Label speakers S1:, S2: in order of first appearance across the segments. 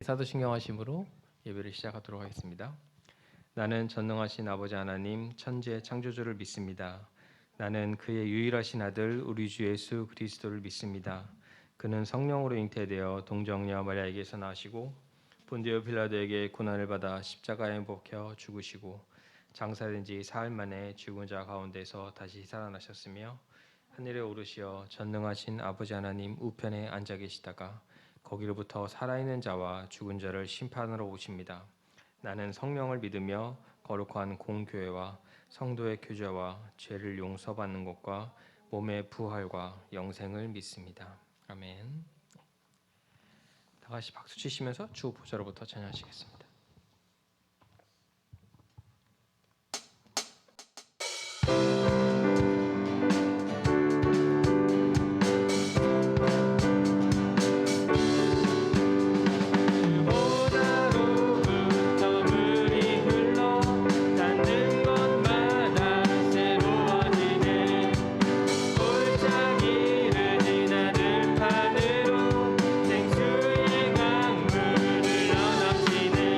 S1: 사도신경 하심으로 예배를 시작하도록 하겠습니다. 나는 전능하신 아버지 하나님 천지의 창조주를 믿습니다. 나는 그의 유일하신 아들 우리 주 예수 그리스도를 믿습니다. 그는 성령으로 잉태되어 동정녀 마리아에게서 나시고 본디오 빌라도에게 고난을 받아 십자가에 못 박혀 죽으시고 장사된 지 사흘 만에 죽은 자 가운데서 다시 살아나셨으며 하늘에 오르시어 전능하신 아버지 하나님 우편에 앉아 계시다가 거기로부터 살아있는 자와 죽은 자를 심판하러 오십니다. 나는 성령을 믿으며 거룩한 공교회와 성도의 교제와 죄를 용서받는 것과 몸의 부활과 영생을 믿습니다. 아멘. 다 같이 박수 치시면서 주 보좌로부터 찬양하시겠습니다.
S2: 생수의 강물을 넘치네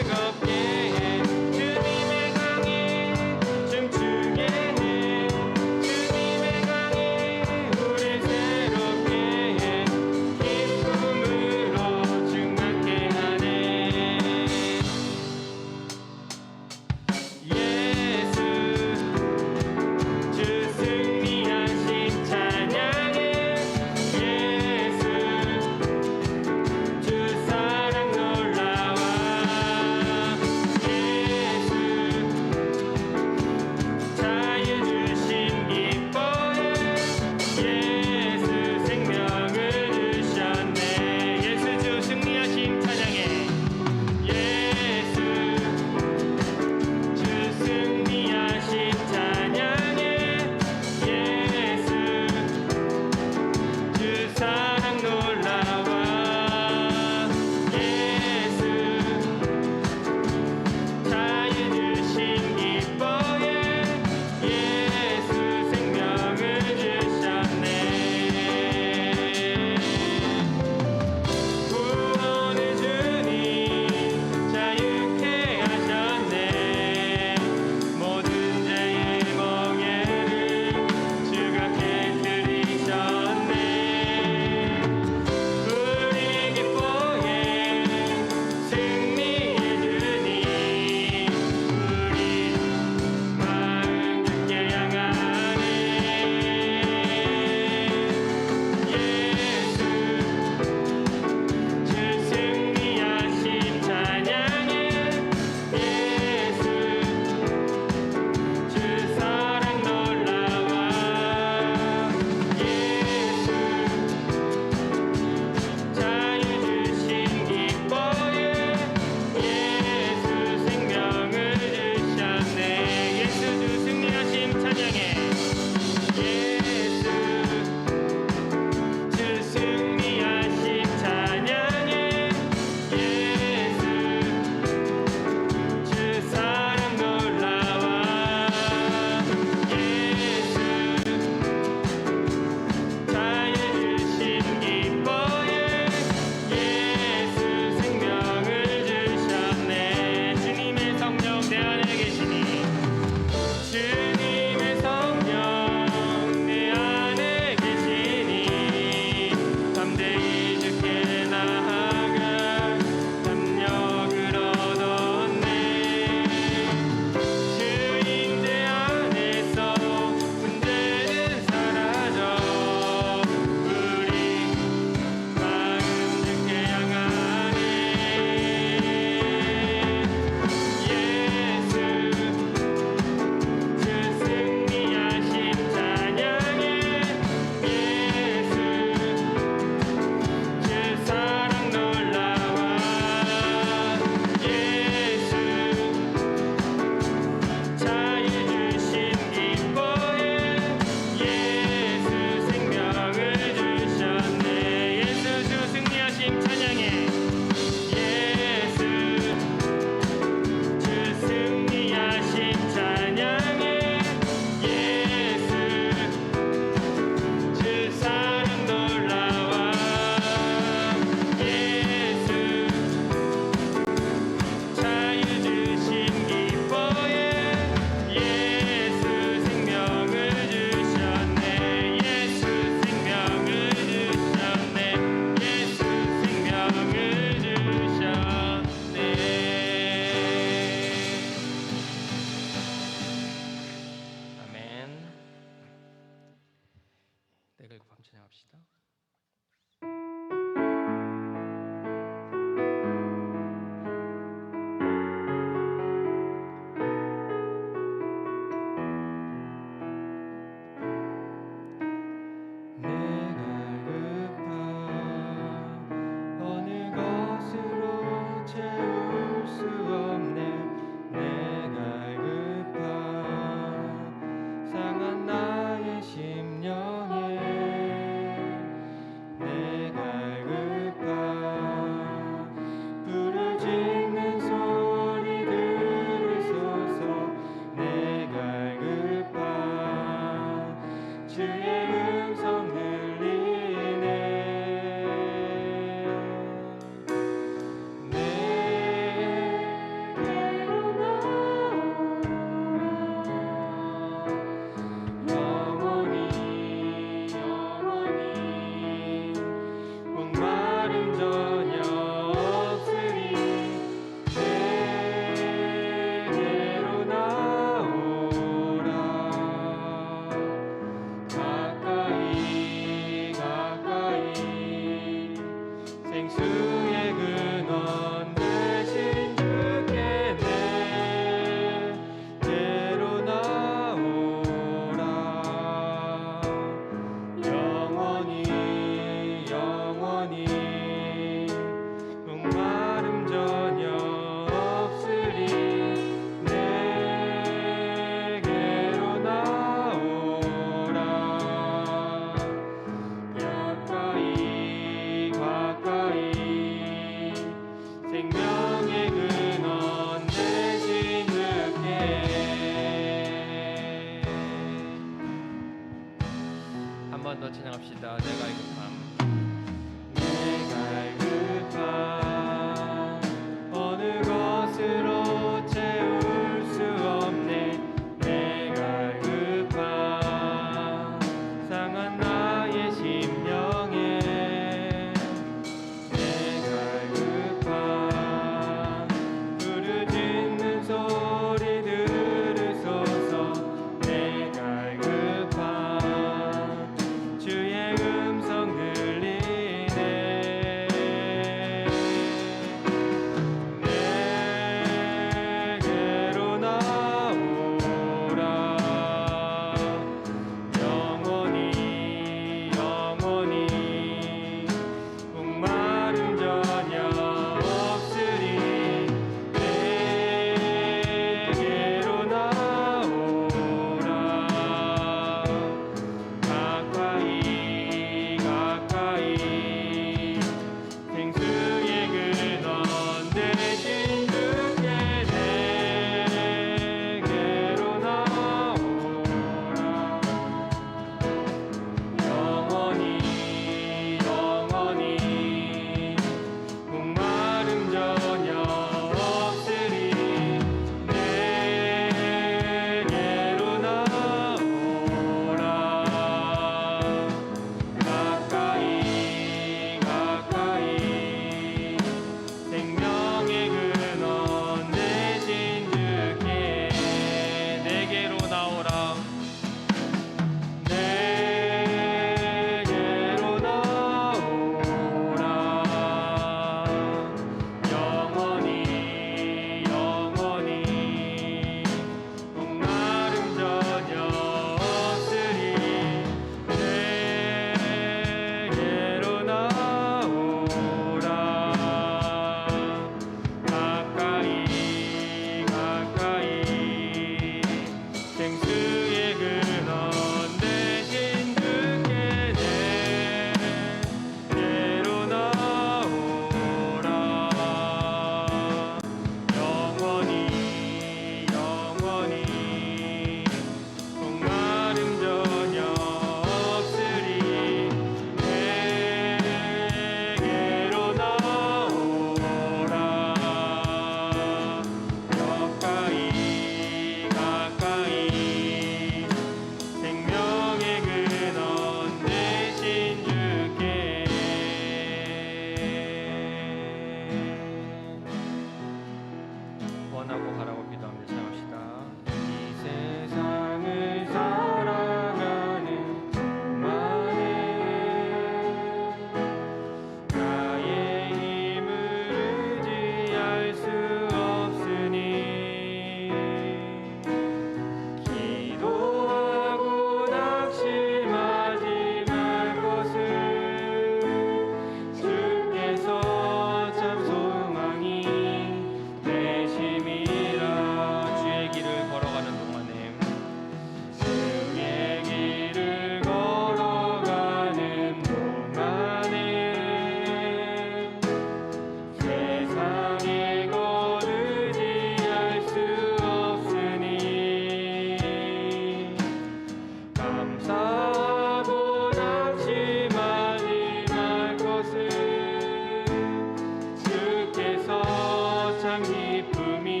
S1: 참 기쁨이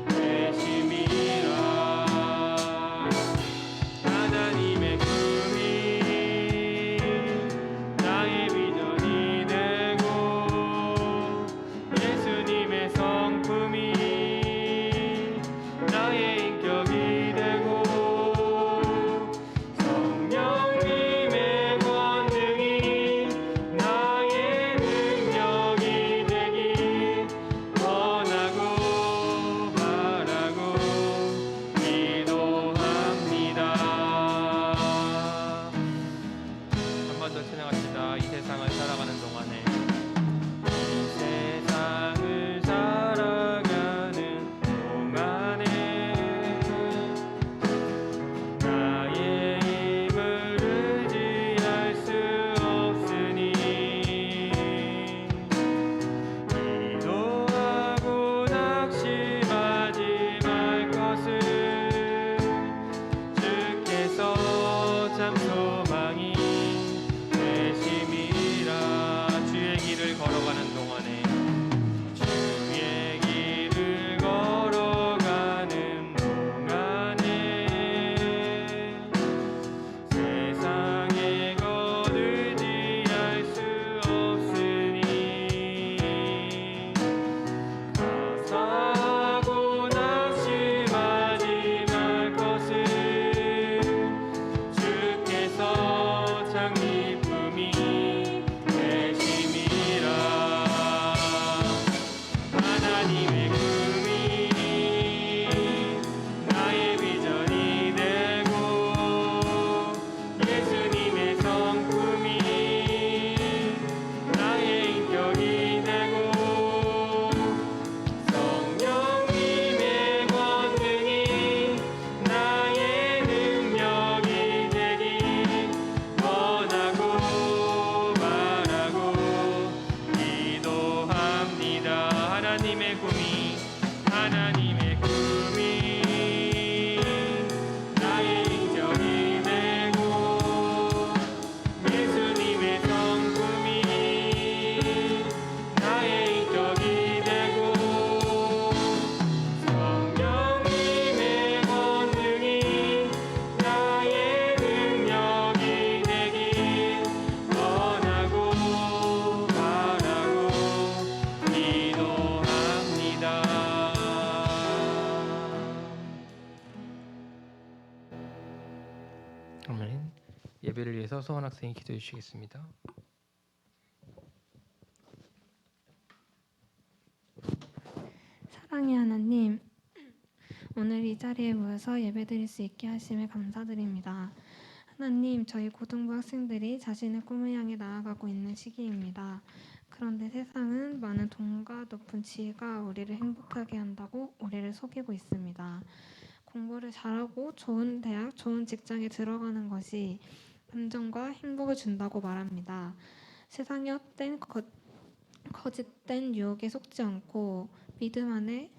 S1: 되심이라. 하나님의 꿈이 나의 비전이 되고 예수님의 성품이 나의 인격이 되고 성령님의 권능이 나의 능력이 되기 원하고 바라고 기도합니다. 한 번 더 찬양합시다. 이 세상을 살아가는 동안에 이 세상을 살아가는 동안에 나의 힘을 의지할 수 없으니 기도하고 낙심하지 말 것을 주께서 참 소망이 되심이라. 주의 길을 걸어가는 동안에 주의 길을 걸어가는 동안에 세상의 것 의지할 수 없으니 가사하고 낙심하지 말 것을 주께서 참 기쁨이 되심이라. 하나님의 꿈이 나의 비전이 되고 예수님의 성품이 나의 인격이 되고 성령님의 권능이 나의 능력이 되기 원하고 바라고 기도합니다. 하나님의 꿈이 나의 인격이 되고 예수님의 성품이 나의 인격이 되고 성령님의 권능이 나의 능력이 되기 원하고 바라고 기도합니다. 아멘. 예배를 위해서 소원 학생이 기도해 주시겠습니다.
S2: 사랑의 하나님, 오늘 이 자리에 모여서 예배드릴 수 있게 하심에 감사드립니다. 하나님, 저희 고등부 학생들이 자신의 꿈을 향해 나아가고 있는 시기입니다. 그런데 세상은 많은 돈과 높은 지위가 우리를 행복하게 한다고 우리를 속이고 있습니다. 공부를 잘하고 좋은 대학, 좋은 직장에 들어가는 것이 안정과 행복을 준다고 말합니다. 세상의 헛된 거짓된 유혹에 속지 않고 믿음 안에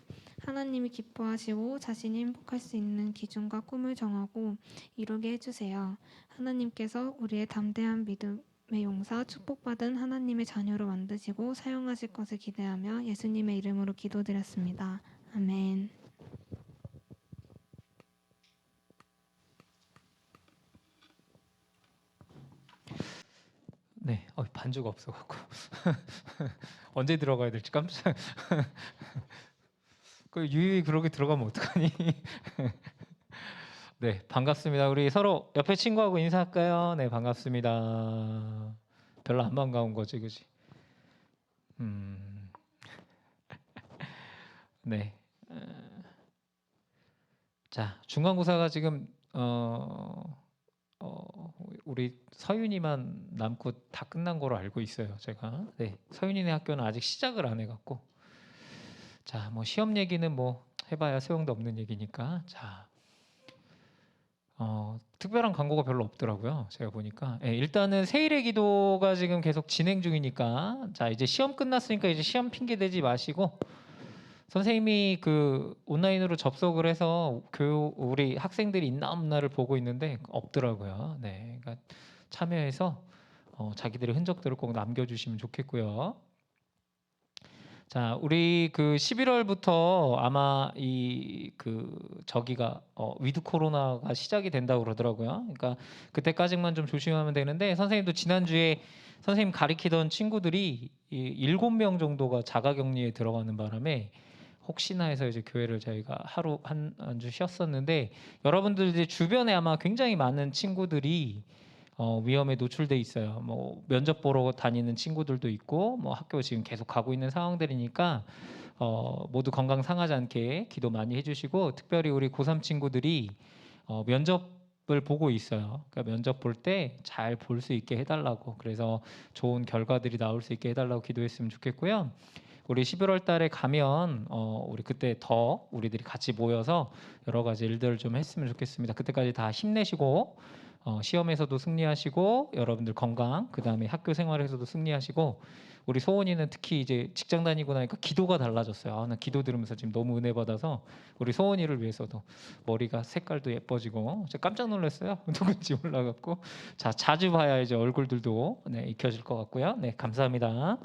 S2: 하나님이 기뻐하시고 자신이 행복할 수 있는 기준과 꿈을 정하고 이루게 해주세요. 하나님께서 우리의 담대한 믿음의 용사, 축복받은 하나님의 자녀로 만드시고 사용하실 것을 기대하며 예수님의 이름으로 기도드렸습니다. 아멘.
S1: 네, 반주가 없어갖고 언제 들어가야 될지 깜짝. 그 유유히 그렇게 들어가면 어떡하니? 네, 반갑습니다. 우리 서로 옆에 친구하고 인사할까요? 네, 반갑습니다. 별로 안 반가운 거지, 그지? 네. 자, 중간고사가 지금 우리 서윤이만 남고 다 끝난 거로 알고 있어요, 제가. 네, 서윤이네 학교는 아직 시작을 안 해갖고. 자, 뭐 시험 얘기는 뭐 해봐야 소용도 없는 얘기니까. 자, 특별한 광고가 별로 없더라고요, 제가 보니까. 네, 일단은 세일의 기도가 지금 계속 진행 중이니까. 자, 이제 시험 끝났으니까 이제 시험 핑계 대지 마시고. 선생님이 그 온라인으로 접속을 해서 우리 학생들이 있나 없나를 보고 있는데 없더라고요. 네, 그러니까 참여해서 자기들의 흔적들을 꼭 남겨주시면 좋겠고요.
S3: 자, 우리 그 11월부터 아마 이 그 저기가 위드 코로나가 시작이 된다고 그러더라고요. 그러니까 그때까지만 좀 조심하면 되는데 선생님도 지난주에 선생님 가리키던 친구들이 이 7명 정도가 자가격리에 들어가는 바람에 혹시나 해서 이제 교회를 저희가 하루 한 주 쉬었었는데 여러분들 이제 주변에 아마 굉장히 많은 친구들이 위험에 노출돼 있어요. 뭐 면접 보러 다니는 친구들도 있고 뭐 학교 지금 계속 가고 있는 상황들이니까 모두 건강 상하지 않게 기도 많이 해주시고 특별히 우리 고3 친구들이 면접을 보고 있어요. 그러니까 면접 볼 때 잘 볼 수 있게 해달라고 그래서 좋은 결과들이 나올 수 있게 해달라고 기도했으면 좋겠고요. 우리 11월 달에 가면 우리 그때 더 우리들이 같이 모여서 여러 가지 일들을 좀 했으면 좋겠습니다. 그때까지 다 힘내시고 시험에서도 승리하시고 여러분들 건강 그다음에 학교 생활에서도 승리하시고 우리 소원이는 특히 이제 직장 다니고 나니까 기도가 달라졌어요. 나 기도 들으면서 지금 너무 은혜 받아서 우리 소원이를 위해서도 머리가 색깔도 예뻐지고 제가 깜짝 놀랐어요. 누군지 몰라갖고 자 자주 봐야 이제 얼굴들도 네, 익혀질 것 같고요. 네 감사합니다.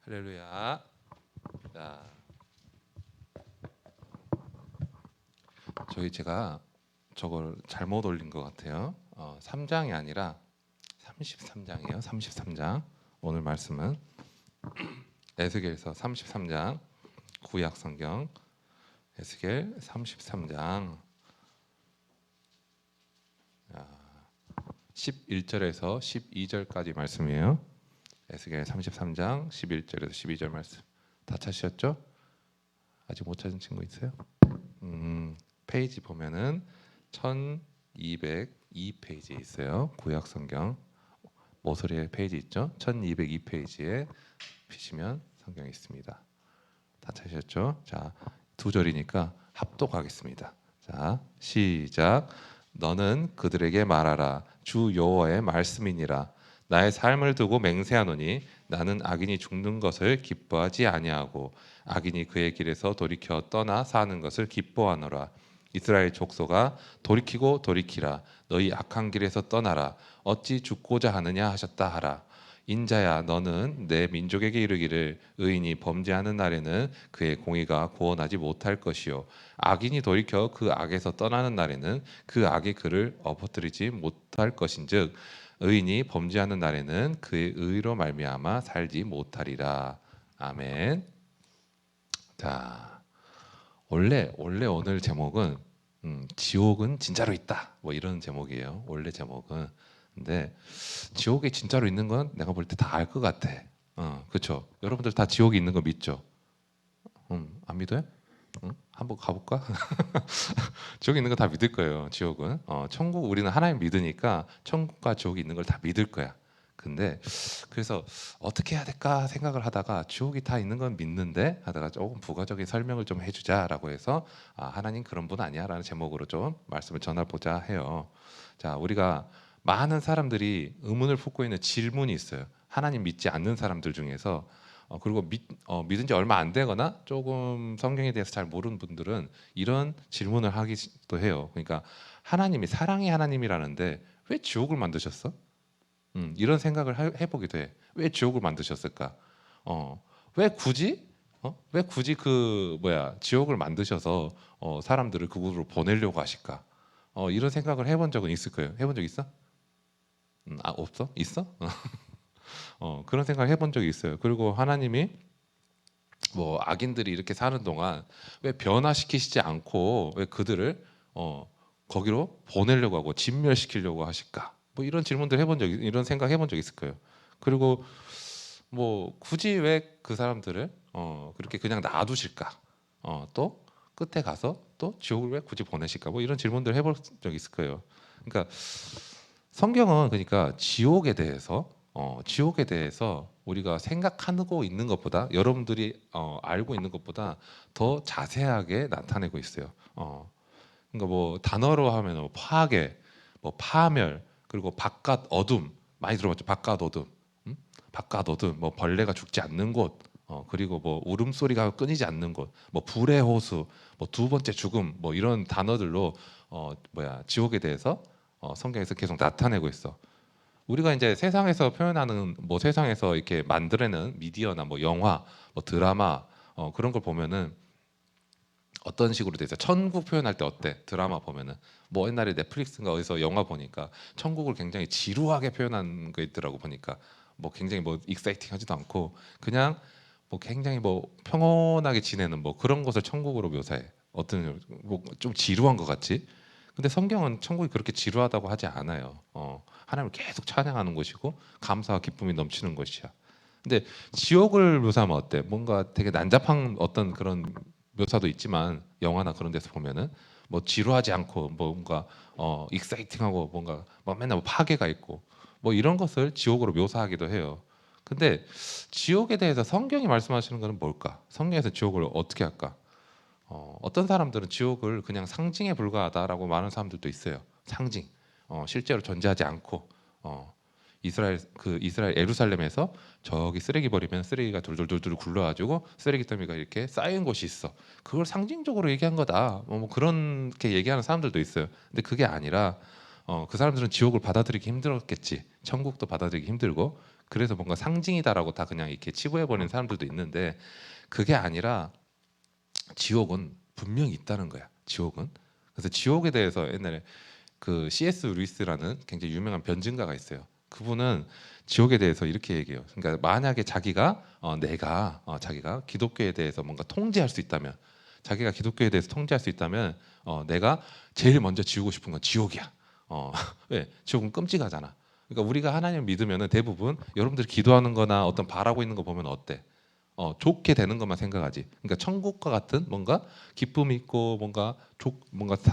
S4: 할렐루야. 자, 제가 저걸 잘못 올린 것 같아요. 3장이 아니라 33장이에요. 33장. 오늘 말씀은 에스겔서 33장 구약 성경 에스겔 33장 11절에서 12절까지 말씀이에요. 에스겔 33장 11절에서 12절 말씀 다 찾으셨죠? 아직 못 찾은 친구 있어요? 페이지 보면은 1202페이지에 있어요. 구약 성경 모서리에 페이지 있죠? 1202페이지에 피시면 성경이 있습니다. 다 찾으셨죠? 자, 두 절이니까 합독하겠습니다. 자, 시작. 너는 그들에게 말하라. 주 여호와의 말씀이니라. 나의 삶을 두고 맹세하노니 나는 악인이 죽는 것을 기뻐하지 아니하고 악인이 그의 길에서 돌이켜 떠나 사는 것을 기뻐하노라. 이스라엘 족속아 돌이키고 돌이키라. 너희 악한 길에서 떠나라. 어찌 죽고자 하느냐 하셨다 하라. 인자야 너는 내 민족에게 이르기를 의인이 범죄하는 날에는 그의 공의가 구원하지 못할 것이요 악인이 돌이켜 그 악에서 떠나는 날에는 그 악이 그를 엎어뜨리지 못할 것인즉 의인이 범죄하는 날에는 그의 의로 말미암아 살지 못하리라. 아멘. 자, 원래 오늘 제목은 지옥은 진짜로 있다. 뭐 이런 제목이에요. 원래 제목은. 근데 지옥에 진짜로 있는 건 내가 볼 때 다 알 것 같아. 그렇죠. 여러분들 다 지옥이 있는 거 믿죠? 안 믿어요? 한번 가볼까? 지옥에 있는 거 다 믿을 거예요. 지옥은 천국 우리는 하나님 믿으니까 천국과 지옥이 있는 걸 다 믿을 거야. 근데 그래서 어떻게 해야 될까 생각을 하다가 지옥이 다 있는 건 믿는데 하다가 조금 부가적인 설명을 좀 해주자라고 해서 하나님 그런 분 아니야라는 제목으로 좀 말씀을 전해보자 해요. 자, 우리가 많은 사람들이 의문을 품고 있는 질문이 있어요. 하나님 믿지 않는 사람들 중에서 그리고 믿은 지 얼마 안 되거나 조금 성경에 대해서 잘 모르는 분들은 이런 질문을 하기도 해요. 그러니까 하나님이 사랑의 하나님이라는데 왜 지옥을 만드셨어? 이런 생각을 해보기도 해. 왜 지옥을 만드셨을까? 왜 굳이? 왜 굳이 지옥을 만드셔서 사람들을 그곳으로 보내려고 하실까? 이런 생각을 해본 적은 있을 거예요. 해본 적 있어? 없어? 있어? 그런 생각 해본 적이 있어요. 그리고 하나님이 뭐 악인들이 이렇게 사는 동안 왜 변화시키시지 않고 왜 그들을 거기로 보내려고 하고 진멸시키려고 하실까? 뭐 이런 질문들 이런 생각 해본 적 있을 거예요. 그리고 뭐 굳이 왜 그 사람들을 그렇게 그냥 놔두실까? 또 끝에 가서 또 지옥을 왜 굳이 보내실까? 뭐 이런 질문들 해본 적 있을 거예요. 그러니까 성경은 그러니까 지옥에 대해서 우리가 생각하고 있는 것보다 여러분들이 알고 있는 것보다 더 자세하게 나타내고 있어요. 그러니까 뭐 단어로 하면 뭐 파괴, 뭐 파멸, 그리고 바깥 어둠 많이 들어봤죠. 바깥 어둠, 바깥 어둠, 뭐 벌레가 죽지 않는 곳, 그리고 뭐 울음소리가 끊이지 않는 곳, 뭐 불의 호수, 뭐 두 번째 죽음, 뭐 이런 단어들로 지옥에 대해서 성경에서 계속 나타내고 있어. 우리가 이제 세상에서 표현하는 뭐 세상에서 이렇게 만들어내는 미디어나 뭐 영화, 뭐 드라마 그런 걸 보면은 어떤 식으로 돼 있어? 천국 표현할 때 어때? 드라마 보면은 뭐 옛날에 넷플릭스인가 어디서 영화 보니까 천국을 굉장히 지루하게 표현한 거 있더라고 보니까 뭐 굉장히 뭐 익사이팅하지도 않고 그냥 뭐 굉장히 뭐 평온하게 지내는 뭐 그런 것을 천국으로 묘사해. 어떤 뭐 좀 지루한 것 같지? 근데 성경은 천국이 그렇게 지루하다고 하지 않아요. 하나님을 계속 찬양하는 곳이고 감사와 기쁨이 넘치는 곳이야. 근데 지옥을 묘사하면 어때? 뭔가 되게 난잡한 어떤 그런 묘사도 있지만 영화나 그런 데서 보면은 뭐 지루하지 않고 뭔가 익사이팅하고 뭔가 뭐 맨날 뭐 파괴가 있고 뭐 이런 것을 지옥으로 묘사하기도 해요. 근데 지옥에 대해서 성경이 말씀하시는 것은 뭘까? 성경에서 지옥을 어떻게 할까? 어떤 사람들은 지옥을 그냥 상징에 불과하다라고 말하는 사람들도 있어요. 상징. 실제로 존재하지 않고 이스라엘 예루살렘에서 저기 쓰레기 버리면 쓰레기가 돌돌돌돌 굴러가지고 쓰레기 더미가 이렇게 쌓인 곳이 있어. 그걸 상징적으로 얘기한 거다. 뭐 그렇게 얘기하는 사람들도 있어요. 근데 그게 아니라 그 사람들은 지옥을 받아들이기 힘들었겠지. 천국도 받아들이기 힘들고 그래서 뭔가 상징이다라고 다 그냥 이렇게 치부해 버리는 사람들도 있는데 그게 아니라 지옥은 분명히 있다는 거야. 지옥은. 그래서 지옥에 대해서 옛날에 그 C.S. 루이스라는 굉장히 유명한 변증가가 있어요. 그분은 지옥에 대해서 이렇게 얘기해요. 그러니까 만약에 자기가 자기가 기독교에 대해서 뭔가 통제할 수 있다면, 자기가 기독교에 대해서 통제할 수 있다면, 내가 제일 먼저 지우고 싶은 건 지옥이야. 왜? 지옥은 끔찍하잖아. 그러니까 우리가 하나님을 믿으면은 대부분 여러분들이 기도하는 거나 어떤 바라고 있는 거 보면 어때? 좋게 되는 것만 생각하지. 그러니까 천국과 같은 뭔가 기쁨이 있고 뭔가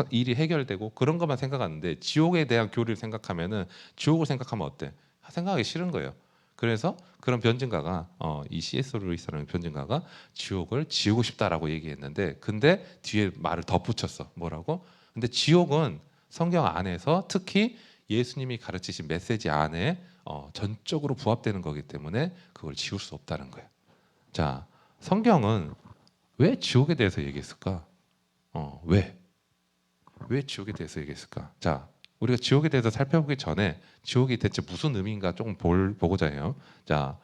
S4: 일이 해결되고 그런 것만 생각하는데 지옥에 대한 교리를 생각하면은 지옥을 생각하면 어때? 생각하기 싫은 거예요. 그래서 그런 변증가가 이 C.S. 루이스라는 변증가가 지옥을 지우고 싶다라고 얘기했는데 근데 뒤에 말을 덧붙였어. 뭐라고? 근데 지옥은 성경 안에서 특히 예수님이 가르치신 메시지 안에 전적으로 부합되는 거기 때문에 그걸 지울 수 없다는 거예요. 자, 성경은 왜 지옥에 대해서 얘기했을까? 왜? 왜 지옥에 대해서 얘기했을까? 자, 우리가 지옥에 대해서 살펴보기 전에 지옥이 대체 무슨 의미인가 조금 보고자 해요. 자,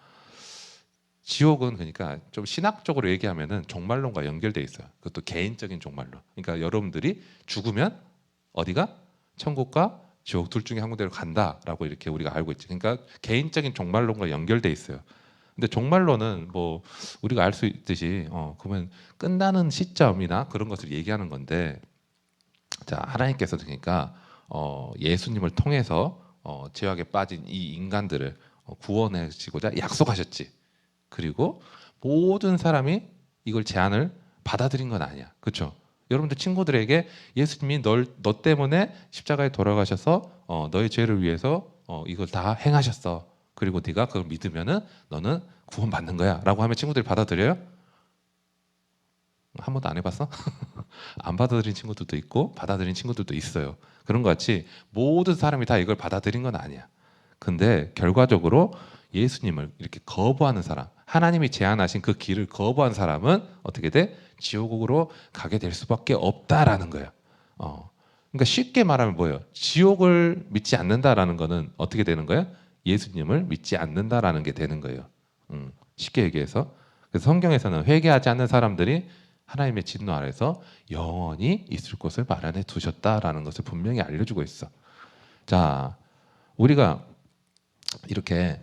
S4: 지옥은 그러니까 좀 신학적으로 얘기하면은 종말론과 연결돼 있어요. 그것도 개인적인 종말론. 그러니까 여러분들이 죽으면 어디가? 천국과 지옥 둘 중에 한 군데로 간다라고 이렇게 우리가 알고 있지. 그러니까 개인적인 종말론과 연결돼 있어요. 근데 종말론은 뭐 우리가 알 수 있듯이 그러면 끝나는 시점이나 그런 것을 얘기하는 건데 자 하나님께서 그러니까 예수님을 통해서 죄악에 빠진 이 인간들을 구원하시고자 약속하셨지. 그리고 모든 사람이 이걸 제안을 받아들인 건 아니야. 그렇죠? 여러분들 친구들에게 예수님이 너 때문에 십자가에 돌아가셔서 너의 죄를 위해서 이걸 다 행하셨어. 그리고 네가 그걸 믿으면은 너는 구원받는 거야라고 하면 친구들이 받아들여요? 한 번도 안 해봤어? 안 받아들인 친구들도 있고 받아들인 친구들도 있어요. 그런 것 같이 모든 사람이 다 이걸 받아들인 건 아니야. 근데 결과적으로 예수님을 이렇게 거부하는 사람, 하나님이 제안하신 그 길을 거부한 사람은 어떻게 돼? 지옥으로 가게 될 수밖에 없다라는 거예요. 그러니까 쉽게 말하면 뭐예요? 지옥을 믿지 않는다라는 거는 어떻게 되는 거예요? 예수님을 믿지 않는다라는 게 되는 거예요. 쉽게 얘기해서 그래서 성경에서는 회개하지 않는 사람들이 하나님의 진노 아래서 영원히 있을 곳을 마련해 두셨다라는 것을 분명히 알려주고 있어. 자, 우리가 이렇게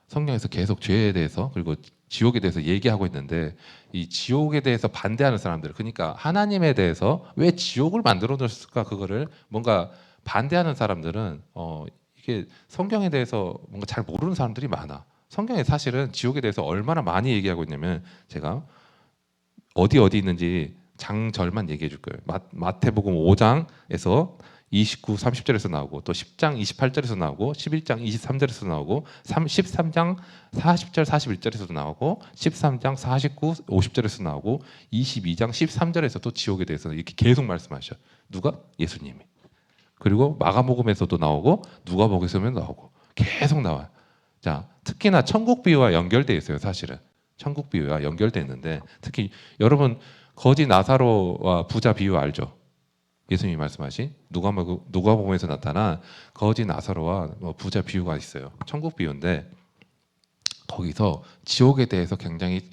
S4: 성경에서 계속 죄에 대해서 그리고 지옥에 대해서 얘기하고 있는데 이 지옥에 대해서 반대하는 사람들, 그러니까 하나님에 대해서 왜 지옥을 만들어 놨을까 그거를 뭔가 반대하는 사람들은 이게 성경에 대해서 뭔가 잘 모르는 사람들이 많아. 성경에 사실은 지옥에 대해서 얼마나 많이 얘기하고 있냐면 제가 어디 있는지 장절만 얘기해 줄 거예요. 마태복음 5장에서 29, 30절에서 나오고 또 10장 28절에서 나오고 11장 23절에서 나오고 13장 40절 41절에서도 나오고 13장 49, 50절에서 나오고 22장 13절에서 또 지옥에 대해서 이렇게 계속 말씀하셔. 누가? 예수님이. 그리고 마가복음에서도 나오고 누가복음에서도 나오고 계속 나와요. 자, 특히나 천국 비유와 연결돼 있어요, 사실은. 천국 비유와 연결돼 있는데 특히 여러분 거지 나사로와 부자 비유 알죠? 예수님이 말씀하신 누가복음에서 나타난 거지 나사로와 부자 비유가 있어요. 천국 비유인데 거기서 지옥에 대해서 굉장히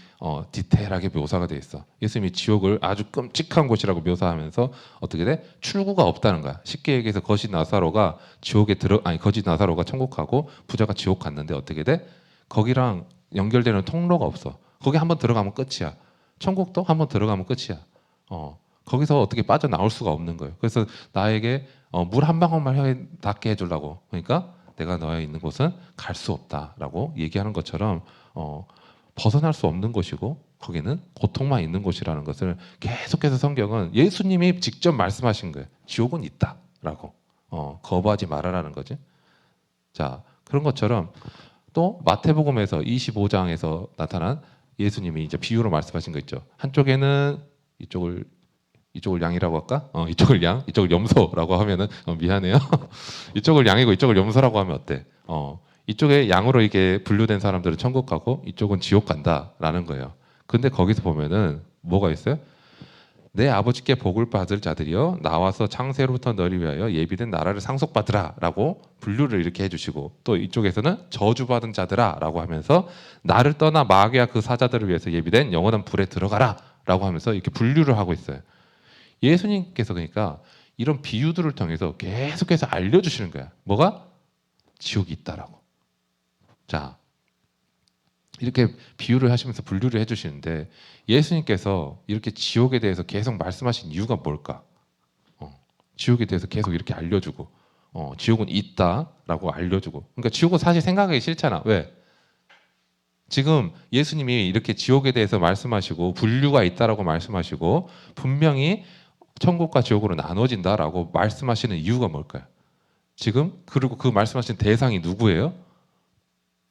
S4: 디테일하게 묘사가 돼 있어. 예수님이 지옥을 아주 끔찍한 곳이라고 묘사하면서 어떻게 돼? 출구가 없다는 거야. 쉽게 얘기해서 거지 나사로가 천국 가고 부자가 지옥 갔는데 어떻게 돼? 거기랑 연결되는 통로가 없어. 거기 한번 들어가면 끝이야. 천국도 한번 들어가면 끝이야. 거기서 어떻게 빠져나올 수가 없는 거예요. 그래서 나에게 물 한 방울만 닿게 해주려고. 그러니까 내가 너에 있는 곳은 갈 수 없다라고 얘기하는 것처럼 벗어날 수 없는 곳이고 거기는 고통만 있는 곳이라는 것을 계속해서 성경은 예수님이 직접 말씀하신 거예요. 지옥은 있다라고. 거부하지 말아라는 거지. 자, 그런 것처럼 또 마태복음에서 25장에서 나타난 예수님이 이제 비유로 말씀하신 거 있죠. 한쪽에는 이쪽을 양이라고 할까? 이쪽을 양, 이쪽을 염소라고 하면은 미안해요. 이쪽을 양이고 이쪽을 염소라고 하면 어때? 이쪽에 양으로 이게 분류된 사람들은 천국 가고 이쪽은 지옥 간다라는 거예요. 근데 거기서 보면은 뭐가 있어요? 내 아버지께 복을 받을 자들이여 나와서 창세로부터 너를 위하여 예비된 나라를 상속받으라라고 분류를 이렇게 해주시고 또 이쪽에서는 저주받은 자들아라고 하면서 나를 떠나 마귀와 그 사자들을 위해서 예비된 영원한 불에 들어가라라고 하면서 이렇게 분류를 하고 있어요. 예수님께서 그러니까 이런 비유들을 통해서 계속해서 알려주시는 거야. 뭐가? 지옥이 있다라고. 자, 이렇게 비유를 하시면서 분류를 해주시는데 예수님께서 이렇게 지옥에 대해서 계속 말씀하신 이유가 뭘까? 지옥에 대해서 계속 이렇게 알려주고 지옥은 있다라고 알려주고 그러니까 지옥은 사실 생각하기 싫잖아. 왜? 지금 예수님이 이렇게 지옥에 대해서 말씀하시고 분류가 있다라고 말씀하시고 분명히 천국과 지옥으로 나눠진다라고 말씀하시는 이유가 뭘까요? 지금 그리고 그 말씀하신 대상이 누구예요?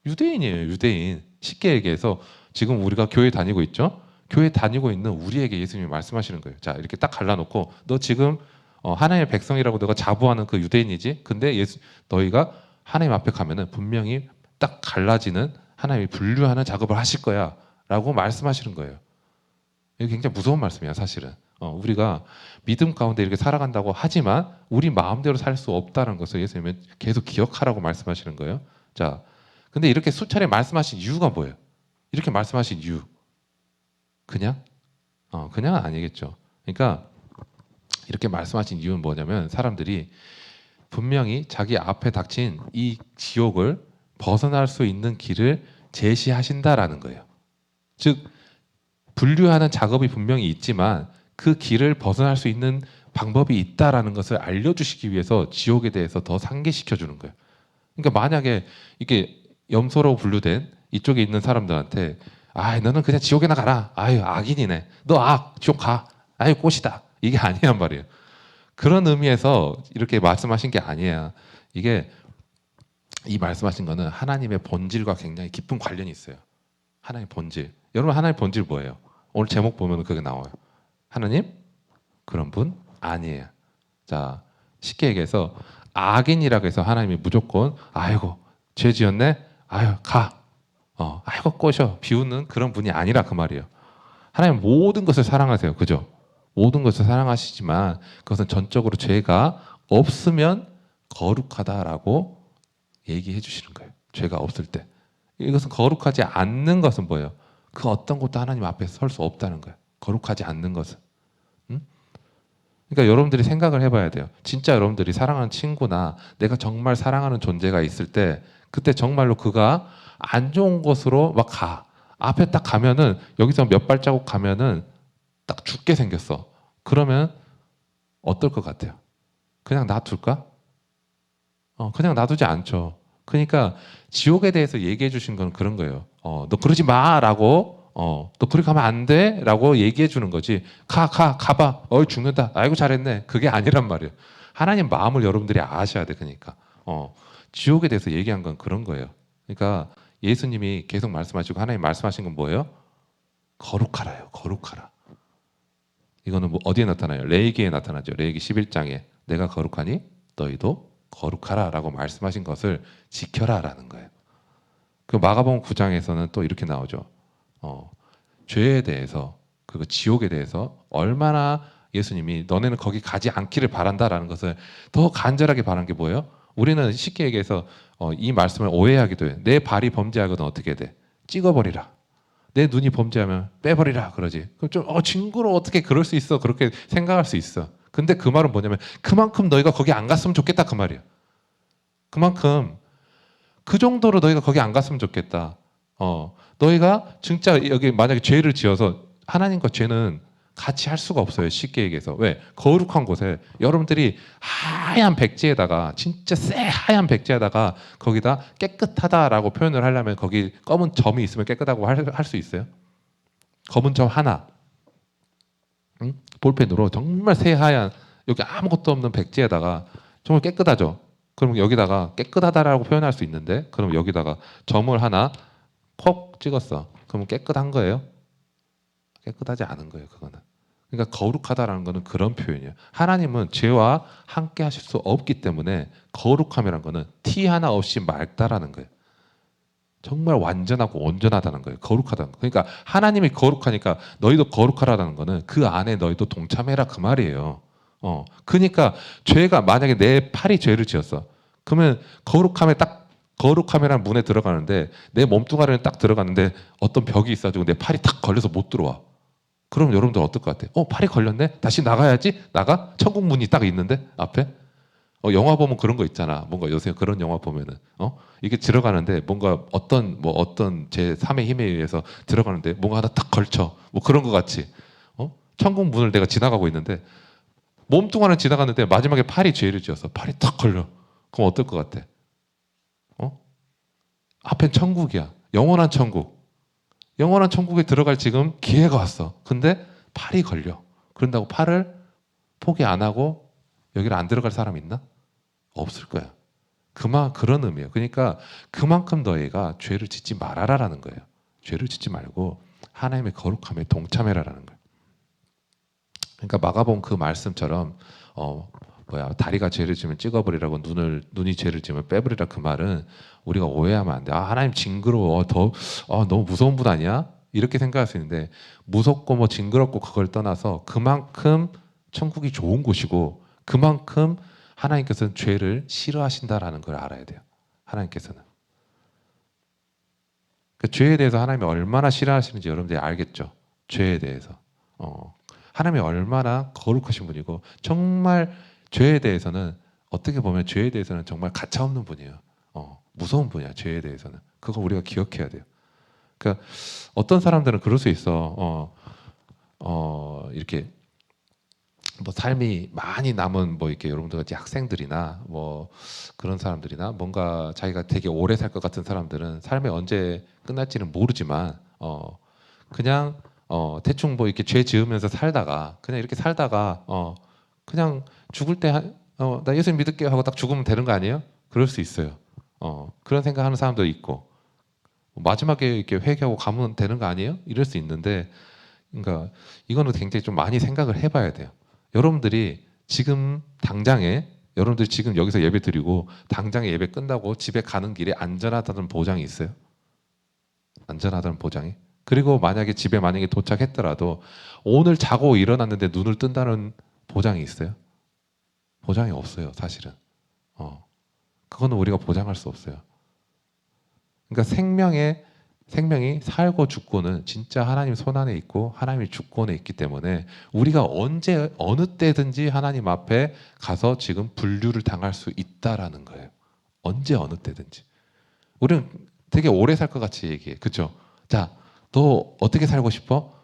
S4: 유대인이에요. 유대인. 쉽게 얘기해서 지금 우리가 교회 다니고 있죠? 교회 다니고 있는 우리에게 예수님이 말씀하시는 거예요. 자, 이렇게 딱 갈라놓고 너 지금 하나님의 백성이라고 너가 자부하는 그 유대인이지? 근데 너희가 하나님 앞에 가면은 분명히 딱 갈라지는 하나님이 분류하는 작업을 하실 거야 라고 말씀하시는 거예요. 이게 굉장히 무서운 말씀이야 사실은. 우리가 믿음 가운데 이렇게 살아간다고 하지만 우리 마음대로 살 수 없다는 것을 예수님은 계속 기억하라고 말씀하시는 거예요. 자, 근데 이렇게 수차례 말씀하신 이유가 뭐예요? 이렇게 말씀하신 이유 그냥은 아니겠죠. 그러니까 이렇게 말씀하신 이유는 뭐냐면 사람들이 분명히 자기 앞에 닥친 이 지옥을 벗어날 수 있는 길을 제시하신다라는 거예요. 즉 분류하는 작업이 분명히 있지만 그 길을 벗어날 수 있는 방법이 있다라는 것을 알려주시기 위해서 지옥에 대해서 더 상기시켜 주는 거예요. 그러니까 만약에 이게 염소로 분류된 이쪽에 있는 사람들한테 너는 그냥 지옥에나 가라. 아유 악인이네. 너 지옥 가. 아유 꽃이다. 이게 아니란 말이에요. 그런 의미에서 이렇게 말씀하신 게 아니에요. 이게 이 말씀하신 거는 하나님의 본질과 굉장히 깊은 관련이 있어요. 하나님의 본질. 여러분 하나님의 본질 뭐예요? 오늘 제목 보면 그게 나와요. 하나님 그런 분 아니에요. 자, 쉽게 얘기해서 악인이라고 해서 하나님이 무조건 아이고 죄 지었네. 아유 가. 아이고 꼬셔. 비우는 그런 분이 아니라 그 말이에요. 하나님 모든 것을 사랑하세요. 그죠? 모든 것을 사랑하시지만 그것은 전적으로 죄가 없으면 거룩하다라고 얘기해 주시는 거예요. 죄가 없을 때. 이것은 거룩하지 않는 것은 뭐예요? 그 어떤 것도 하나님 앞에 설 수 없다는 거예요. 거룩하지 않는 것은. 그러니까 여러분들이 생각을 해봐야 돼요. 진짜 여러분들이 사랑하는 친구나 내가 정말 사랑하는 존재가 있을 때 그때 정말로 그가 안 좋은 곳으로 막 가. 앞에 딱 가면은 여기서 몇 발자국 가면은 딱 죽게 생겼어. 그러면 어떨 것 같아요? 그냥 놔둘까? 그냥 놔두지 않죠. 그러니까 지옥에 대해서 얘기해 주신 건 그런 거예요. 너 그러지 마라고 너 그렇게 가면 안 돼라고 얘기해 주는 거지. 가봐. 죽는다. 아이고 잘했네. 그게 아니란 말이에요. 하나님 마음을 여러분들이 아셔야 돼. 그러니까 지옥에 대해서 얘기한 건 그런 거예요. 그러니까 예수님이 계속 말씀하시고 하나님 말씀하신 건 뭐예요? 거룩하라요. 거룩하라. 이거는 뭐 어디에 나타나요? 레위기에 나타나죠. 레위기 11장에 내가 거룩하니 너희도 거룩하라라고 말씀하신 것을 지켜라라는 거예요. 그 마가복음 9장에서는 또 이렇게 나오죠. 죄에 대해서 그리고 지옥에 대해서 얼마나 예수님이 너네는 거기 가지 않기를 바란다라는 것을 더 간절하게 바란 게 뭐예요? 우리는 쉽게 얘기해서 이 말씀을 오해하기도 해요. 내 발이 범죄하거든 어떻게 돼? 찍어버리라. 내 눈이 범죄하면 빼버리라 그러지. 그럼 좀 징그러워 어떻게 그럴 수 있어? 그렇게 생각할 수 있어. 근데 그 말은 뭐냐면 그만큼 너희가 거기 안 갔으면 좋겠다 그 말이야. 그만큼 그 정도로 너희가 거기 안 갔으면 좋겠다. 너희가 진짜 여기 만약에 죄를 지어서 하나님과 죄는 같이 할 수가 없어요. 쉽게 얘기해서. 왜? 거룩한 곳에 여러분들이 하얀 백지에다가 진짜 새하얀 백지에다가 거기다 깨끗하다라고 표현을 하려면 거기 검은 점이 있으면 깨끗하고 할 수 있어요? 검은 점 하나 응? 볼펜으로 정말 새하얀 여기 아무것도 없는 백지에다가 정말 깨끗하죠? 그럼 여기다가 깨끗하다라고 표현할 수 있는데 그럼 여기다가 점을 하나 콕 찍었어. 그러면 깨끗한 거예요? 깨끗하지 않은 거예요. 그거는. 그러니까 거룩하다라는 거는 그런 표현이에요. 하나님은 죄와 함께 하실 수 없기 때문에 거룩함이라는 거는 티 하나 없이 맑다라는 거예요. 정말 완전하고 온전하다는 거예요. 거룩하다는 거. 그러니까 하나님이 거룩하니까 너희도 거룩하라는 거는 그 안에 너희도 동참해라 그 말이에요. 그러니까 죄가 만약에 내 팔이 죄를 지었어. 그러면 거룩함이라는 문에 들어가는데 내 몸뚱아리는 딱 들어가는데 어떤 벽이 있어가지고 내 팔이 탁 걸려서 못 들어와. 그럼 여러분들 어떨 것 같아요? 팔이 걸렸네? 다시 나가야지? 나가? 천국 문이 딱 있는데? 앞에? 영화 보면 그런 거 있잖아. 뭔가 요새 그런 영화 보면은, 이게 들어가는데 뭔가 어떤 제 3의 힘에 의해서 들어가는데 뭔가 하나 딱 걸쳐. 뭐 그런 거 같이. 천국 문을 내가 지나가고 있는데 몸뚱아리는 지나갔는데 마지막에 팔이 죄를 지어서 팔이 딱 걸려. 그럼 어떨 것 같아? 앞엔 천국이야. 영원한 천국. 영원한 천국에 들어갈 지금 기회가 왔어. 근데 팔이 걸려. 그런다고 팔을 포기 안 하고 여기를 안 들어갈 사람 있나? 없을 거야. 그런 의미예요. 그러니까 그만큼 너희가 죄를 짓지 말아라라는 거예요. 죄를 짓지 말고 하나님의 거룩함에 동참해라라는 거예요. 그러니까 마가복음 그 말씀처럼 다리가 죄를 지면 찍어버리라고 눈이 죄를 지면 빼버리라 그 말은 우리가 오해하면 안 돼. 하나님 징그러워. 너무 무서운 분 아니야? 이렇게 생각할 수 있는데 무섭고 뭐 징그럽고 그걸 떠나서 그만큼 천국이 좋은 곳이고 그만큼 하나님께서는 죄를 싫어하신다라는 걸 알아야 돼요. 하나님께서는. 그 죄에 대해서 하나님이 얼마나 싫어하시는지 여러분들이 알겠죠? 죄에 대해서. 하나님이 얼마나 거룩하신 분이고 정말 죄에 대해서는 어떻게 보면 죄에 대해서는 정말 가차없는 분이에요. 무서운 분이야. 죄에 대해서는. 그거 우리가 기억해야 돼요. 그러니까 어떤 사람들은 그럴 수 있어. 이렇게 뭐 삶이 많이 남은 뭐 이렇게 여러분들 같이 학생들이나 뭐 그런 사람들이나 뭔가 자기가 되게 오래 살 것 같은 사람들은 삶이 언제 끝날지는 모르지만 그냥 대충 뭐 이렇게 죄 지으면서 살다가 그냥 이렇게 살다가 그냥 죽을 때 나 예수님 믿을게요 하고 딱 죽으면 되는 거 아니에요? 그럴 수 있어요. 그런 생각하는 사람도 있고 마지막에 이렇게 회개하고 가면 되는 거 아니에요? 이럴 수 있는데 그러니까 이거는 굉장히 좀 많이 생각을 해봐야 돼요. 여러분들이 지금 당장에 여러분들이 지금 여기서 예배 드리고 당장에 예배 끝나고 집에 가는 길에 안전하다는 보장이 있어요? 안전하다는 보장이? 그리고 만약에 집에 도착했더라도 오늘 자고 일어났는데 눈을 뜬다는 보장이 있어요? 보장이 없어요, 사실은. 그거는 우리가 보장할 수 없어요. 그러니까 생명이 살고 죽고는 진짜 하나님 손안에 있고 하나님의 주권에 있기 때문에 우리가 언제 어느 때든지 하나님 앞에 가서 지금 분류를 당할 수 있다라는 거예요. 언제 어느 때든지. 우리는 되게 오래 살 것 같이 얘기해. 그렇죠? 자, 너 어떻게 살고 싶어?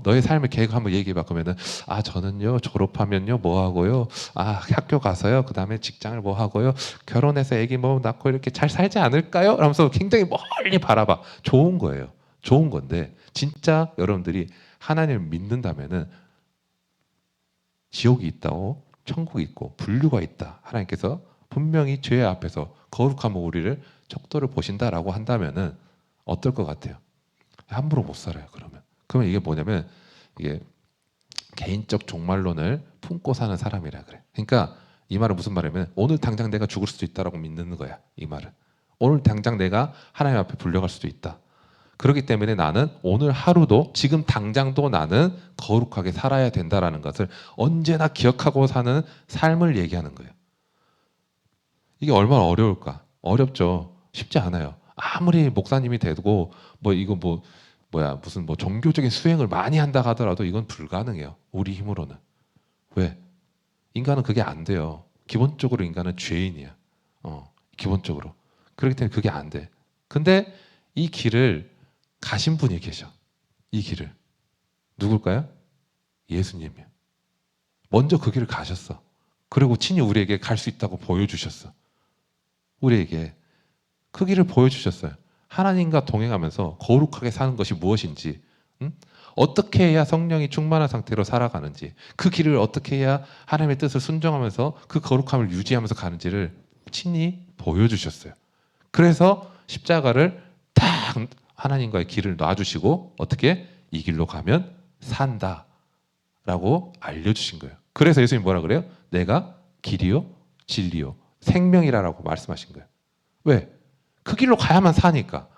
S4: 너의 삶의 계획 한번 얘기해봐. 그러면은 저는요 졸업하면요 뭐 하고요, 학교 가서요, 그 다음에 직장을 뭐 하고요, 결혼해서 아기 뭐 낳고 이렇게 잘 살지 않을까요? 라면서 굉장히 멀리 바라봐. 좋은 거예요. 좋은 건데 진짜 여러분들이 하나님을 믿는다면은 지옥이 있다고 천국이 있고 분류가 있다. 하나님께서 분명히 죄 앞에서 거룩한 우리를 척도를 보신다라고 한다면은 어떨 것 같아요? 함부로 못 살아요. 그러면 이게 뭐냐면 이게 개인적 종말론을 품고 사는 사람이라 그래. 그러니까 이 말은 무슨 말이냐면 오늘 당장 내가 죽을 수도 있다라고 믿는 거야. 이 말은 오늘 당장 내가 하나님 앞에 불려갈 수도 있다. 그렇기 때문에 나는 오늘 하루도 지금 당장도 나는 거룩하게 살아야 된다라는 것을 언제나 기억하고 사는 삶을 얘기하는 거예요. 이게 얼마나 어려울까? 어렵죠. 쉽지 않아요. 아무리 목사님이 되고 뭐 이거 무슨 종교적인 수행을 많이 한다 하더라도 이건 불가능해요. 우리 힘으로는. 왜? 인간은 그게 안 돼요. 기본적으로 인간은 죄인이야. 기본적으로. 그렇기 때문에 그게 안 돼. 근데 이 길을 가신 분이 계셔. 이 길을. 누굴까요? 예수님이요. 먼저 그 길을 가셨어. 그리고 친히 우리에게 갈 수 있다고 보여주셨어. 우리에게 그 길을 보여주셨어요. 하나님과 동행하면서 거룩하게 사는 것이 무엇인지, 어떻게 해야 성령이 충만한 상태로 살아가는지, 그 길을 어떻게 해야 하나님의 뜻을 순종하면서 그 거룩함을 유지하면서 가는지를 친히 보여주셨어요. 그래서 십자가를 딱 하나님과의 길을 놔주시고 어떻게 이 길로 가면 산다라고 알려주신 거예요. 그래서 예수님이 뭐라 그래요? 내가 길이요 진리요 생명이라고 말씀하신 거예요. 왜? 그 길로 가야만 사니까.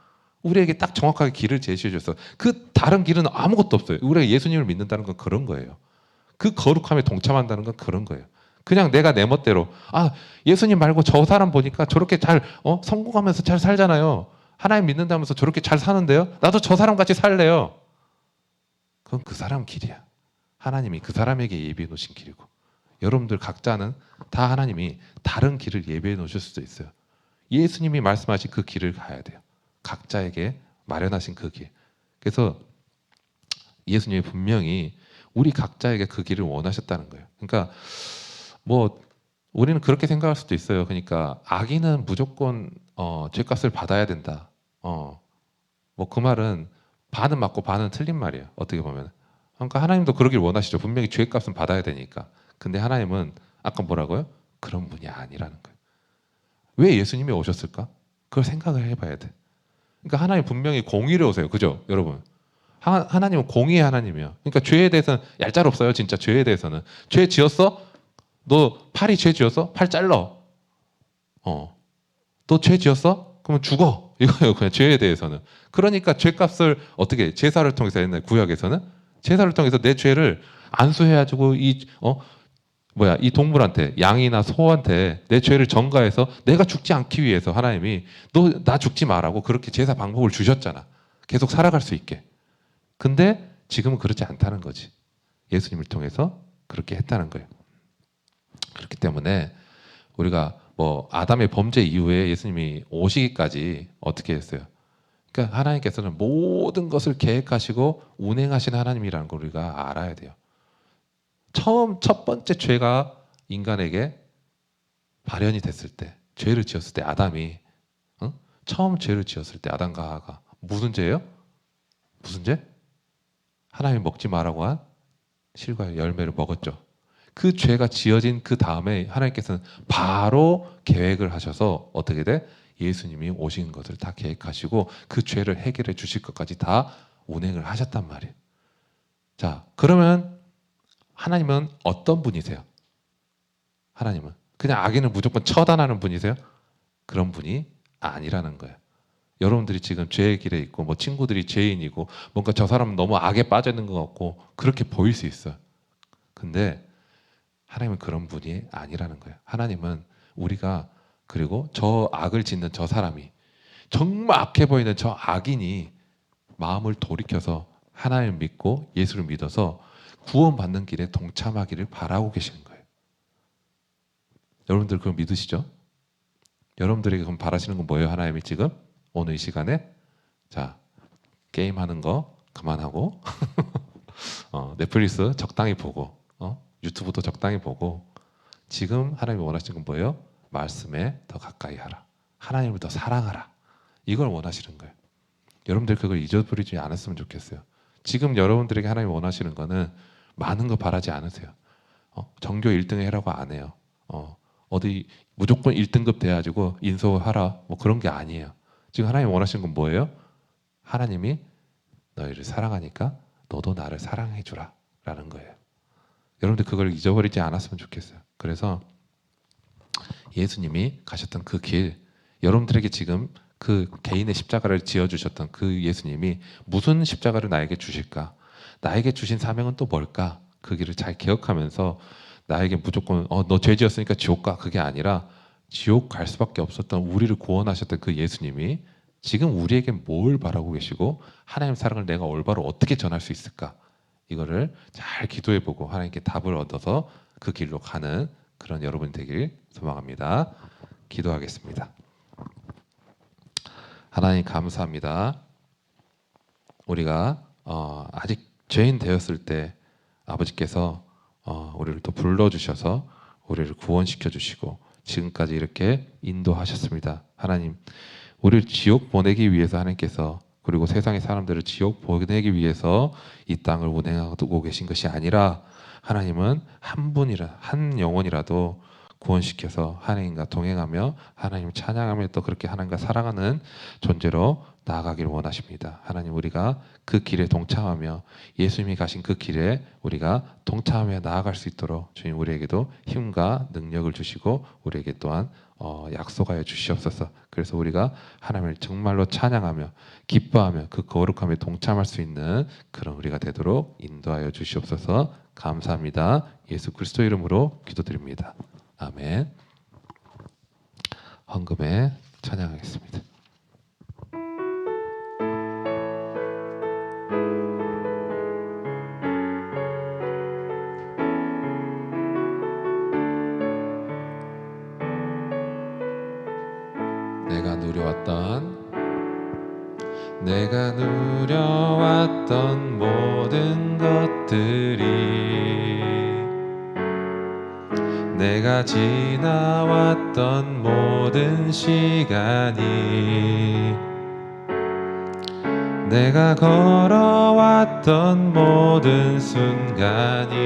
S4: 우리에게 딱 정확하게 길을 제시해 줬어. 그 다른 길은 아무것도 없어요. 우리가 예수님을 믿는다는 건 그런 거예요. 그 거룩함에 동참한다는 건 그런 거예요. 그냥 내가 내 멋대로 예수님 말고 저 사람 보니까 저렇게 잘 성공하면서 잘 살잖아요. 하나님 믿는다면서 저렇게 잘 사는데요. 나도 저 사람 같이 살래요. 그건 그 사람 길이야. 하나님이 그 사람에게 예비해 놓으신 길이고, 여러분들 각자는 다 하나님이 다른 길을 예비해 놓으실 수도 있어요. 예수님이 말씀하신 그 길을 가야 돼요. 각자에게 마련하신 그 길. 그래서 예수님이 분명히 우리 각자에게 그 길을 원하셨다는 거예요. 그러니까 우리는 그렇게 생각할 수도 있어요. 그러니까 악인은 무조건 죄값을 받아야 된다. 그 말은 반은 맞고 반은 틀린 말이에요. 어떻게 보면. 그러니까 하나님도 그러길 원하시죠. 분명히 죄값은 받아야 되니까. 근데 하나님은 아까 뭐라고요? 그런 분이 아니라는 거예요. 왜 예수님이 오셨을까? 그걸 생각을 해봐야 돼. 그러니까 하나님 분명히 공의를 오세요. 그죠? 여러분. 하나님은 공의의 하나님이에요. 그러니까 죄에 대해서는 얄짤없어요. 진짜 죄에 대해서는. 죄 지었어? 너 팔이 죄 지었어? 팔 잘라. 너 죄 지었어? 그러면 죽어. 이거예요. 그냥 죄에 대해서는. 그러니까 죄값을 어떻게 제사를 통해서 옛날 구약에서는 제사를 통해서 내 죄를 안수해가지고 이 동물한테 양이나 소한테 내 죄를 전가해서 내가 죽지 않기 위해서 하나님이 너 나 죽지 마라고 그렇게 제사 방법을 주셨잖아. 계속 살아갈 수 있게. 근데 지금은 그렇지 않다는 거지. 예수님을 통해서 그렇게 했다는 거예요. 그렇기 때문에 우리가 아담의 범죄 이후에 예수님이 오시기까지 어떻게 했어요? 그러니까 하나님께서는 모든 것을 계획하시고 운행하시는 하나님이라는 걸 우리가 알아야 돼요. 첫 번째 죄가 인간에게 발현이 됐을 때, 죄를 지었을 때 아담이 처음 죄를 지었을 때 아담과 하와가 무슨 죄예요? 무슨 죄? 하나님이 먹지 말라고 한 실과의 열매를 먹었죠. 그 죄가 지어진 그 다음에 하나님께서는 바로 계획을 하셔서 어떻게 돼? 예수님이 오신 것을 다 계획하시고 그 죄를 해결해 주실 것까지 다 운행을 하셨단 말이에요. 자, 그러면 하나님은 어떤 분이세요? 하나님은 그냥 악인을 무조건 처단하는 분이세요? 그런 분이 아니라는 거예요. 여러분들이 지금 죄의 길에 있고 친구들이 죄인이고 뭔가 저 사람은 너무 악에 빠져 있는 것 같고 그렇게 보일 수 있어요. 근데 하나님은 그런 분이 아니라는 거예요. 하나님은 우리가 그리고 저 악을 짓는 저 사람이 정말 악해 보이는 저 악인이 마음을 돌이켜서 하나님을 믿고 예수를 믿어서 구원받는 길에 동참하기를 바라고 계시는 거예요. 여러분들 그걸 믿으시죠? 여러분들에게 그럼 바라시는 건 뭐예요? 하나님이 지금 오늘 이 시간에 자 게임하는 거 그만하고 넷플릭스 적당히 보고 유튜브도 적당히 보고 지금 하나님이 원하시는 건 뭐예요? 말씀에 더 가까이 하라. 하나님을 더 사랑하라. 이걸 원하시는 거예요. 여러분들 그걸 잊어버리지 않았으면 좋겠어요. 지금 여러분들에게 하나님이 원하시는 거는 많은 거 바라지 않으세요. 전교 1등 해라고 안 해요. 어디 무조건 1등급 돼가지고 인서하라 그런 게 아니에요. 지금 하나님 원하시는 건 뭐예요? 하나님이 너희를 사랑하니까 너도 나를 사랑해 주라 라는 거예요. 여러분들 그걸 잊어버리지 않았으면 좋겠어요. 그래서 예수님이 가셨던 그 길, 여러분들에게 지금 그 개인의 십자가를 지어 주셨던 그 예수님이 무슨 십자가를 나에게 주실까? 나에게 주신 사명은 또 뭘까? 그 길을 잘 기억하면서 나에게 무조건 너 죄 지었으니까 지옥 가, 그게 아니라 지옥 갈 수밖에 없었던 우리를 구원하셨던 그 예수님이 지금 우리에게 뭘 바라고 계시고 하나님 사랑을 내가 올바로 어떻게 전할 수 있을까? 이거를 잘 기도해보고 하나님께 답을 얻어서 그 길로 가는 그런 여러분 되길 소망합니다. 기도하겠습니다. 하나님 감사합니다. 우리가 아직 죄인 되었을 때 아버지께서 우리를 또 불러주셔서 우리를 구원시켜 주시고 지금까지 이렇게 인도하셨습니다. 하나님, 우리를 지옥 보내기 위해서 하나님께서, 그리고 세상의 사람들을 지옥 보내기 위해서 이 땅을 운행하고 계신 것이 아니라 하나님은 한 영혼이라도 구원시켜서 하나님과 동행하며 하나님을 찬양하며 또 그렇게 하나님과 사랑하는 존재로 나아가길 원하십니다. 하나님, 우리가 그 길에 동참하며 예수님이 가신 그 길에 우리가 동참하며 나아갈 수 있도록 주님 우리에게도 힘과 능력을 주시고 우리에게 또한 약속하여 주시옵소서. 그래서 우리가 하나님을 정말로 찬양하며 기뻐하며 그 거룩함에 동참할 수 있는 그런 우리가 되도록 인도하여 주시옵소서. 감사합니다. 예수 그리스도 이름으로 기도드립니다. 아멘. 헌금에 찬양하겠습니다. 내가 누려왔던 모든 것들이, 내가 지나왔던 모든 시간이, 내가 걸어왔던 모든 순간이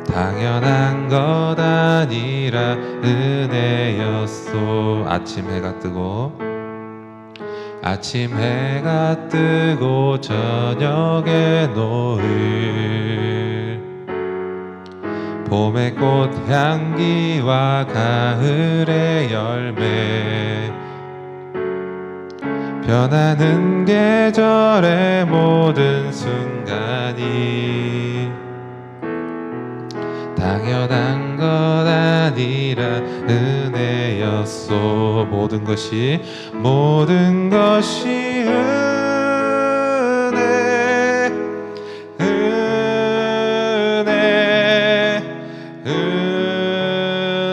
S4: 당연한 것 아니라 은혜였소. 아침 해가 뜨고 저녁에 노을, 봄의 꽃향기와 가을의 열매, 변하는 계절의 모든 순간이 당연한 것 아니라 은혜였소. 모든 것이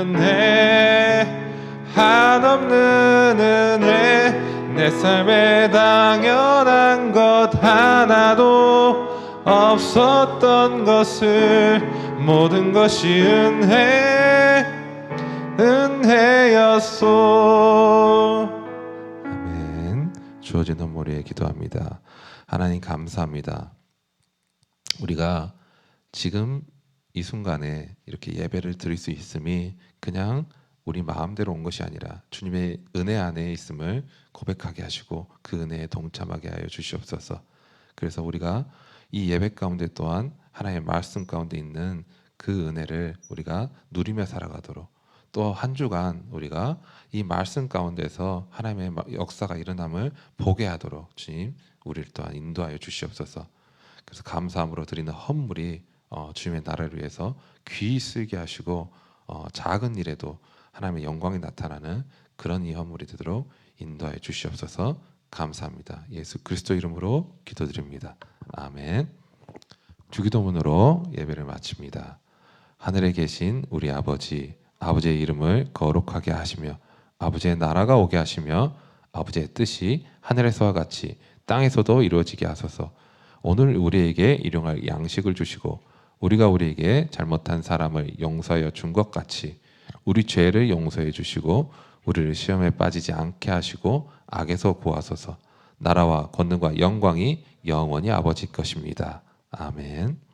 S4: 은혜, 한없는 은혜. 내 삶에 당연한 것 하나도 없었던 것을 모든 것이 은혜였소. 아멘. 주어진 헌물에 기도합니다. 하나님 감사합니다. 우리가 지금 이 순간에 이렇게 예배를 드릴 수 있음이 그냥 우리 마음대로 온 것이 아니라 주님의 은혜 안에 있음을 고백하게 하시고 그 은혜에 동참하게 하여 주시옵소서. 그래서 우리가 이 예배 가운데 또한 하나님의 말씀 가운데 있는 그 은혜를 우리가 누리며 살아가도록, 또 한 주간 우리가 이 말씀 가운데서 하나님의 역사가 일어남을 보게 하도록 주님 우리를 또한 인도하여 주시옵소서. 그래서 감사함으로 드리는 헌물이 주님의 나라를 위해서 귀히 쓰게 하시고 작은 일에도 하나님의 영광이 나타나는 그런 이 헌물이 되도록 인도하여 주시옵소서. 감사합니다. 예수 그리스도 이름으로 기도드립니다. 아멘. 주기도문으로 예배를 마칩니다. 하늘에 계신 우리 아버지, 아버지의 이름을 거룩하게 하시며 아버지의 나라가 오게 하시며 아버지의 뜻이 하늘에서와 같이 땅에서도 이루어지게 하소서. 오늘 우리에게 일용할 양식을 주시고 우리가 우리에게 잘못한 사람을 용서하여 준 것 같이 우리 죄를 용서해 주시고 우리를 시험에 빠지지 않게 하시고 악에서 구하소서. 나라와 권능과 영광이 영원히 아버지 것입니다. 아멘.